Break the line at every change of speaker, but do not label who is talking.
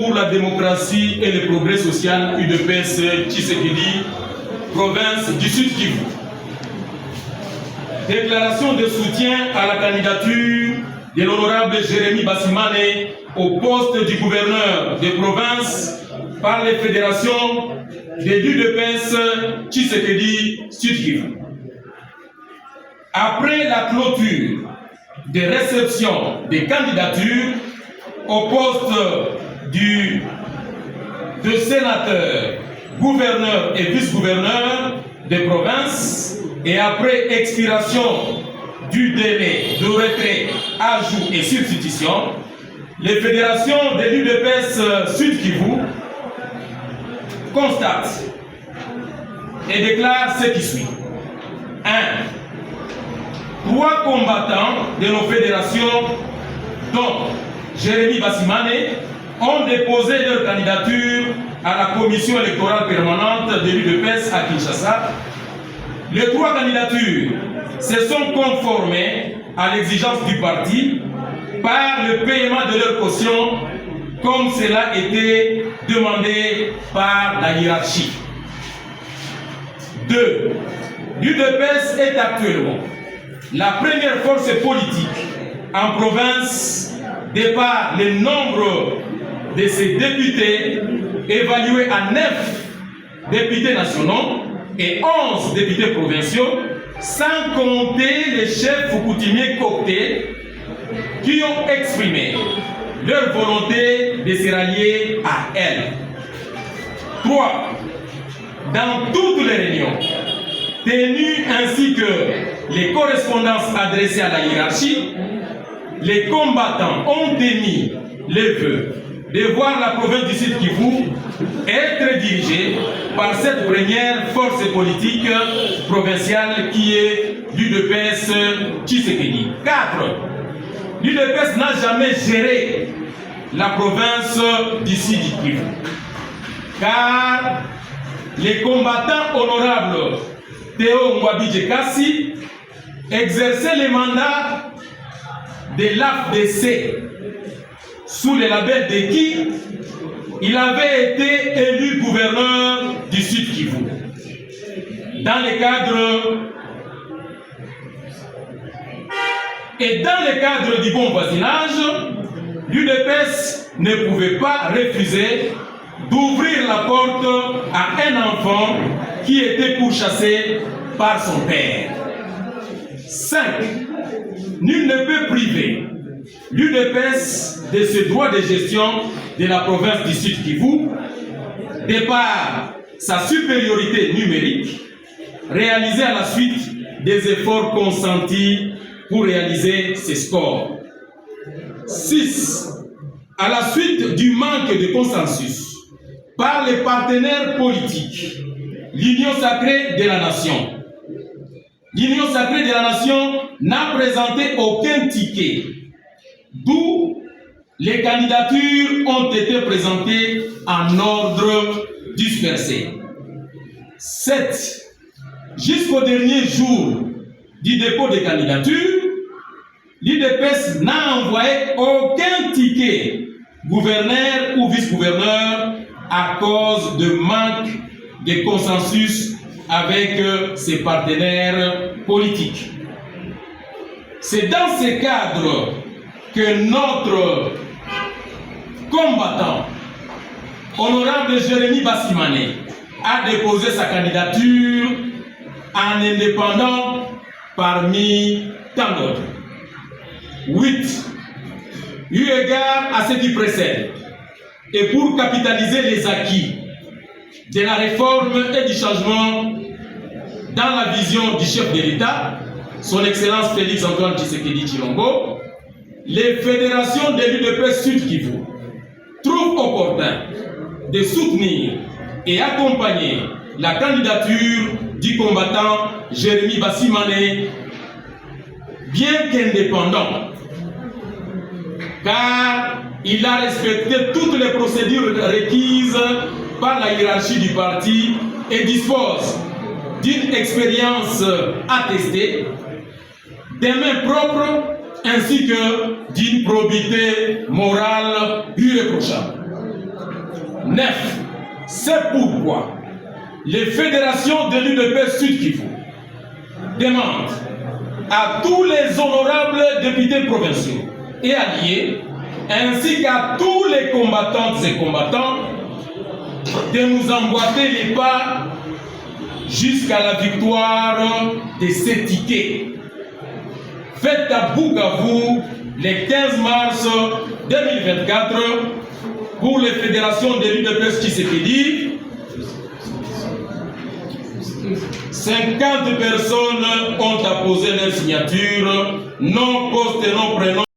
pour la démocratie et le progrès social UDPS Tshisekedi, province du Sud Kivu. Déclaration de soutien à la candidature de l'honorable Jérémy Bassimane au poste du gouverneur de province par les fédérations de l'UDPS Tshisekedi Sud Kivu. Après la clôture des réceptions des candidatures au poste de sénateur, gouverneur et vice-gouverneur des provinces, et après expiration du délai de retrait, ajout et substitution, les fédérations de l'UDPS Sud Kivu constatent et déclarent ce qui suit. 1. 3 combattants de nos fédérations, dont Jérémy Bassimane, ont déposé leur candidature à la commission électorale permanente de l'UDPS à Kinshasa. Les 3 candidatures se sont conformées à l'exigence du parti par le paiement de leur caution, comme cela était demandé par la hiérarchie. 2. L'UDPS est actuellement la première force politique en province de par le nombre de ses députés, évalués à 9 députés nationaux et 11 députés provinciaux, sans compter les chefs coutumiers coptés qui ont exprimé leur volonté de se rallier à elle. 3. Dans toutes les réunions tenues ainsi que les correspondances adressées à la hiérarchie, les combattants ont émis le vœu de voir la province du Sud Kivu être dirigée par cette première force politique provinciale qui est l'UDPS Tshisekedi. 4. L'UDPS n'a jamais géré la province du Sud Kivu, car les combattants honorables Théo Ngwabidje Kassi exerçaient les mandats de l'AFDC sous le label de qui il avait été élu gouverneur du Sud Kivu. Dans le cadre du bon voisinage, l'UDPS ne pouvait pas refuser d'ouvrir la porte à un enfant qui était pourchassé par son père. 5. Nul ne peut priver l'UDPS de ce droit de gestion de la province du Sud Kivu, de par sa supériorité numérique, réalisée à la suite des efforts consentis pour réaliser ces scores. 6. À la suite du manque de consensus par les partenaires politiques, l'Union sacrée de la nation. L'Union sacrée de la nation n'a présenté aucun ticket, d'où les candidatures ont été présentées en ordre dispersé. 7. Jusqu'au dernier jour du dépôt des candidatures, l'UDPS n'a envoyé aucun ticket gouverneur ou vice-gouverneur à cause de manque de consensus avec ses partenaires politiques. C'est dans ce cadre que notre combattant, honorable Jérémy Bassimane, a déposé sa candidature en indépendant parmi tant d'autres. 8. Eu égard à ce qui précède, et pour capitaliser les acquis de la réforme et du changement dans la vision du chef de l'État, son Excellence Félix Antoine Tshisekedi Tshilombo, les fédérations de l'UDPS Sud Kivu trouvent opportun de soutenir et accompagner la candidature du combattant Jérémy Bassimane, bien qu'indépendant, car il a respecté toutes les procédures requises par la hiérarchie du parti et dispose d'une expérience attestée, des mains propres ainsi que d'une probité morale irréprochable. 9. C'est pourquoi les fédérations de l'UDPS Sud Kivu demandent à tous les honorables députés provinciaux et alliés, ainsi qu'à tous les combattantes et combattants, de nous emboîter les pas jusqu'à la victoire de ces tickets. Faites à Bukavu le 15 mars 2024 pour les fédérations de l'UDPS Tshisekedi. 50 personnes ont apposé leur signature, nom, poste et nom, prénom.